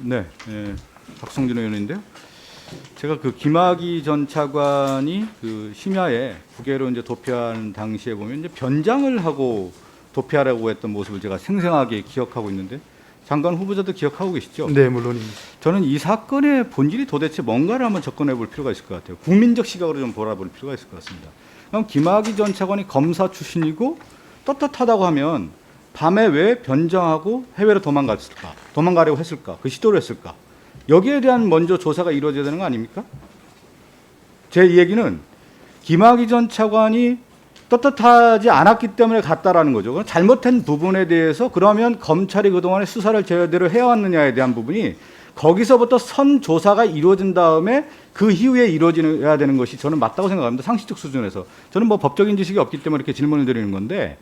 네, 박성준 의원인데요. 제가 그 김학의 전 차관이 그 심야에 국외로 이제 도피하는 당시에 보면 이제 변장을 하고 도피하라고 했던 모습을 제가 생생하게 기억하고 있는데 장관 후보자도 기억하고 계시죠? 네, 물론입니다. 저는 이 사건의 본질이 도대체 뭔가를 한번 접근해 볼 필요가 있을 것 같아요. 국민적 시각으로 좀 돌아볼 필요가 있을 것 같습니다. 그럼 김학의 전 차관이 검사 출신이고 떳떳하다고 하면 밤에 왜 변장하고 해외로 도망갔을까? 도망가려고 했을까? 그 시도를 했을까? 여기에 대한 먼저 조사가 이루어져야 되는 거 아닙니까? 제 얘기는 김학의 전 차관이 떳떳하지 않았기 때문에 갔다라는 거죠. 그럼 잘못된 부분에 대해서 그러면 검찰이 그동안에 수사를 제대로 해왔느냐에 대한 부분이 거기서부터 선 조사가 이루어진 다음에 그 이후에 이루어져야 되는 것이 저는 맞다고 생각합니다. 상식적 수준에서. 저는 뭐 법적인 지식이 없기 때문에 이렇게 질문을 드리는 건데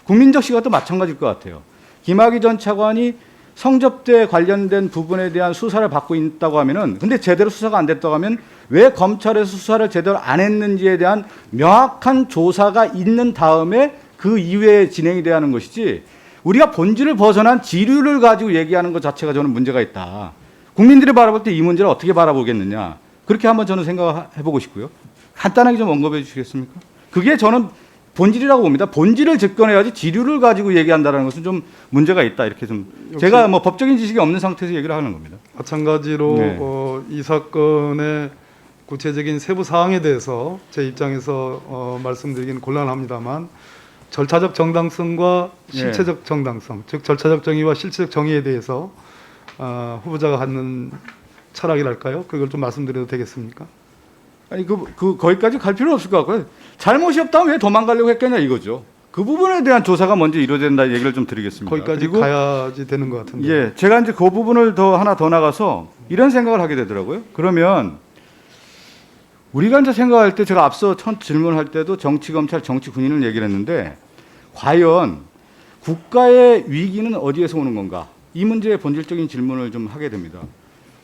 국민적 시각도 마찬가지일 것 같아요. 김학의 전 차관이 성접대 관련된 부분에 대한 수사를 받고 있다고 하면은 근데 제대로 수사가 안 됐다고 하면 왜 검찰에서 수사를 제대로 안 했는지에 대한 명확한 조사가 있는 다음에 그 이후에 진행이 돼야 하는 것이지 우리가 본질을 벗어난 지류를 가지고 얘기하는 것 자체가 저는 문제가 있다. 국민들이 바라볼 때 이 문제를 어떻게 바라보겠느냐. 그렇게 한번 저는 생각해보고 싶고요. 간단하게 좀 언급해 주시겠습니까? 그게 저는 본질이라고 봅니다. 본질을 접근해야지 지류를 가지고 얘기한다는 것은 좀 문제가 있다. 이렇게 좀 제가 뭐 법적인 지식이 없는 상태에서 얘기를 하는 겁니다. 마찬가지로 네. 이 사건의 구체적인 세부 사항에 대해서 제 입장에서 말씀드리기는 곤란합니다만 절차적 정당성과 실체적 정당성, 즉 절차적 정의와 실체적 정의에 대해서 후보자가 갖는 철학이랄까요? 그걸 좀 말씀드려도 되겠습니까? 아니 거기까지 갈 필요는 없을 것 같고요. 잘못이 없다면 왜 도망가려고 했겠냐 이거죠. 그 부분에 대한 조사가 먼저 이루어야 된다 얘기를 좀 드리겠습니다. 거기까지 그리고 가야지 되는 것 같은데. 예, 제가 이제 그 부분을 하나 더 나가서 이런 생각을 하게 되더라고요. 그러면 우리가 이제 생각할 때 제가 앞서 첫 질문할 때도 정치 검찰 정치 군인을 얘기를 했는데 과연 국가의 위기는 어디에서 오는 건가? 이 문제의 본질적인 질문을 좀 하게 됩니다.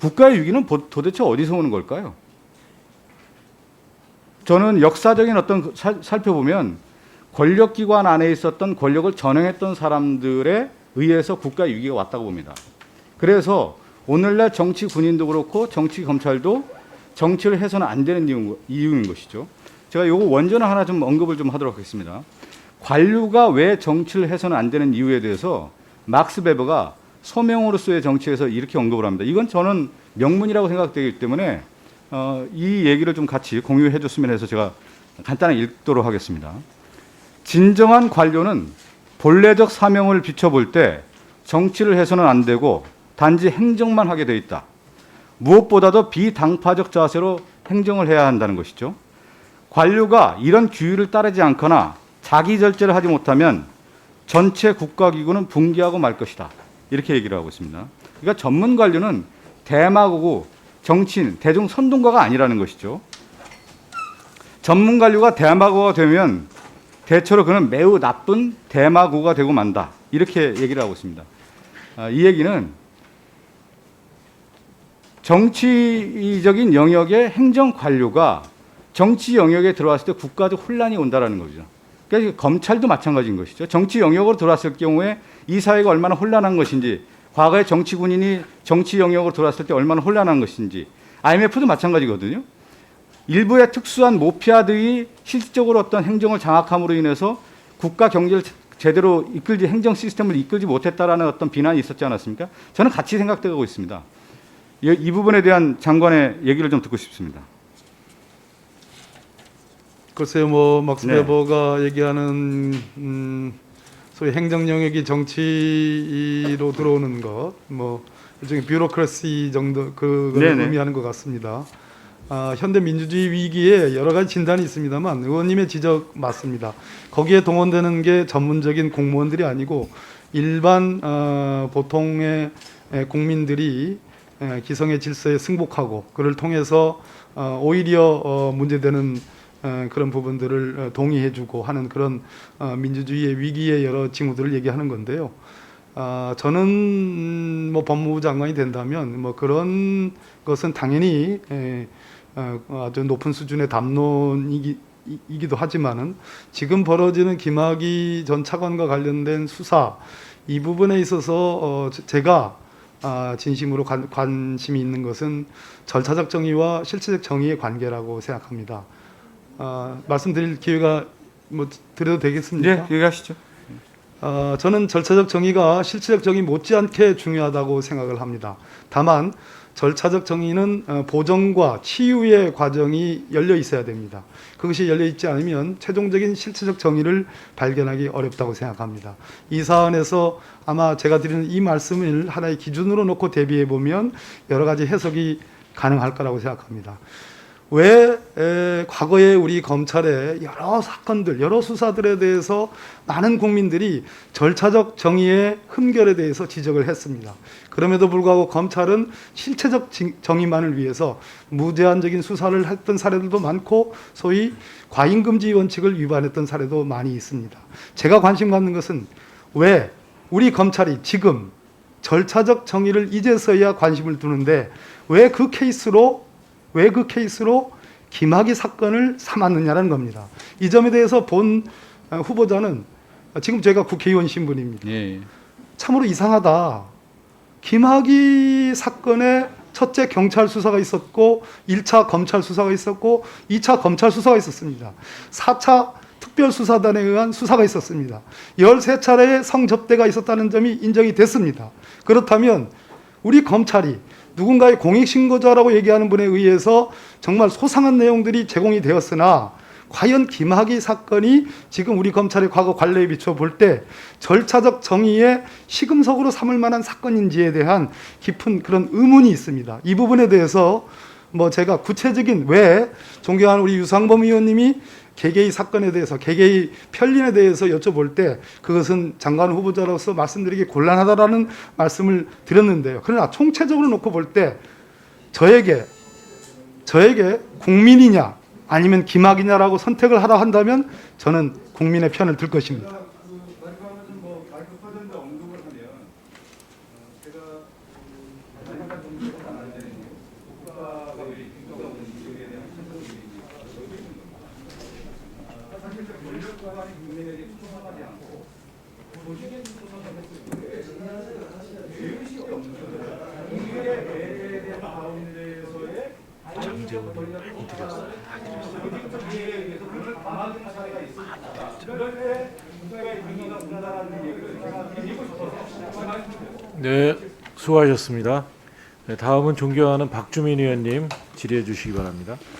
국가의 위기는 도대체 어디서 오는 걸까요? 저는 역사적인 어떤 살펴보면 권력기관 안에 있었던 권력을 전행했던 사람들에 의해서 국가의 위기가 왔다고 봅니다. 그래서 오늘날 정치 군인도 그렇고 정치 검찰도 정치를 해서는 안 되는 이유인 것이죠. 제가 요거 원전을 하나 좀 언급을 좀 하도록 하겠습니다. 관료가 왜 정치를 해서는 안 되는 이유에 대해서 막스 베버가 소명으로서의 정치에서 이렇게 언급을 합니다. 이건 저는 명문이라고 생각되기 때문에 이 얘기를 좀 같이 공유해 줬으면 해서 제가 간단하게 읽도록 하겠습니다. 진정한 관료는 본래적 사명을 비춰볼 때 정치를 해서는 안 되고 단지 행정만 하게 돼 있다. 무엇보다도 비당파적 자세로 행정을 해야 한다는 것이죠. 관료가 이런 규율을 따르지 않거나 자기 절제를 하지 못하면 전체 국가기구는 붕괴하고 말 것이다. 이렇게 얘기를 하고 있습니다. 그러니까 전문 관료는 대마고고 정치인, 대중 선동가가 아니라는 것이죠. 전문 관료가 대마고가 되면 대체로 그는 매우 나쁜 대마고가 되고 만다. 이렇게 얘기를 하고 있습니다. 이 얘기는 정치적인 영역의 행정 관료가 정치 영역에 들어왔을 때 국가적 혼란이 온다라는 거죠. 그러니까 검찰도 마찬가지인 것이죠. 정치 영역으로 들어왔을 경우에 이 사회가 얼마나 혼란한 것인지, 과거에 정치 군인이 정치 영역으로 들어왔을 때 얼마나 혼란한 것인지, IMF도 마찬가지거든요. 일부의 특수한 모피아들이 실질적으로 어떤 행정을 장악함으로 인해서 국가 경제를 제대로 이끌지 행정 시스템을 이끌지 못했다라는 어떤 비난이 있었지 않았습니까? 저는 같이 생각되고 있습니다. 이 부분에 대한 장관의 얘기를 좀 듣고 싶습니다. 글쎄요, 막스 베버가 얘기하는 소위 행정 영역이 정치로 들어오는 것, 일종의 뷰로크래시 정도 그걸 의미하는 것 같습니다. 현대 민주주의 위기에 여러 가지 진단이 있습니다만 의원님의 지적 맞습니다. 거기에 동원되는 게 전문적인 공무원들이 아니고 일반 보통의 국민들이 기성의 질서에 승복하고 그를 통해서 오히려 문제되는 그런 부분들을 동의해주고 하는 그런 민주주의의 위기의 여러 징후들을 얘기하는 건데요. 저는 법무부 장관이 된다면 그런 것은 당연히 아주 높은 수준의 담론이기도 하지만은 지금 벌어지는 김학의 전 차관과 관련된 수사 이 부분에 있어서 제가 진심으로 관심이 있는 것은 절차적 정의와 실체적 정의의 관계라고 생각합니다. 말씀드릴 기회가 뭐 드려도 되겠습니까? 네, 얘기하시죠. 저는 절차적 정의가 실체적 정의 못지않게 중요하다고 생각을 합니다. 다만 절차적 정의는 보정과 치유의 과정이 열려 있어야 됩니다. 그것이 열려 있지 않으면 최종적인 실체적 정의를 발견하기 어렵다고 생각합니다. 이 사안에서 아마 제가 드리는 이 말씀을 하나의 기준으로 놓고 대비해 보면 여러 가지 해석이 가능할 거라고 생각합니다. 왜 과거에 우리 검찰의 여러 사건들, 여러 수사들에 대해서 많은 국민들이 절차적 정의의 흠결에 대해서 지적을 했습니다. 그럼에도 불구하고 검찰은 실체적 정의만을 위해서 무제한적인 수사를 했던 사례들도 많고 소위 과잉금지 원칙을 위반했던 사례도 많이 있습니다. 제가 관심 갖는 것은 왜 우리 검찰이 지금 절차적 정의를 이제서야 관심을 두는데 왜 그 케이스로 김학의 사건을 삼았느냐는 겁니다. 이 점에 대해서 본 후보자는 지금 제가 국회의원 신분입니다. 예. 참으로 이상하다. 김학의 사건에 첫째 경찰 수사가 있었고 1차 검찰 수사가 있었고 2차 검찰 수사가 있었습니다. 4차 특별수사단에 의한 수사가 있었습니다. 13차례의 성접대가 있었다는 점이 인정이 됐습니다. 그렇다면 우리 검찰이 누군가의 공익신고자라고 얘기하는 분에 의해서 정말 소상한 내용들이 제공이 되었으나 과연 김학의 사건이 지금 우리 검찰의 과거 관례에 비춰 볼 때 절차적 정의의 시금석으로 삼을 만한 사건인지에 대한 깊은 그런 의문이 있습니다. 이 부분에 대해서 뭐 제가 구체적인 왜 존경하는 우리 유상범 의원님이 개개의 사건에 대해서 개개의 편린에 대해서 여쭤볼 때 그것은 장관 후보자로서 말씀드리기 곤란하다라는 말씀을 드렸는데요. 그러나 총체적으로 놓고 볼 때 저에게 국민이냐 아니면 김학이냐라고 선택을 하라 한다면 저는 국민의 편을 들 것입니다. 네, 수고하셨습니다. 네, 다음은 존경하는 박주민 의원님 질의해 주시기 바랍니다.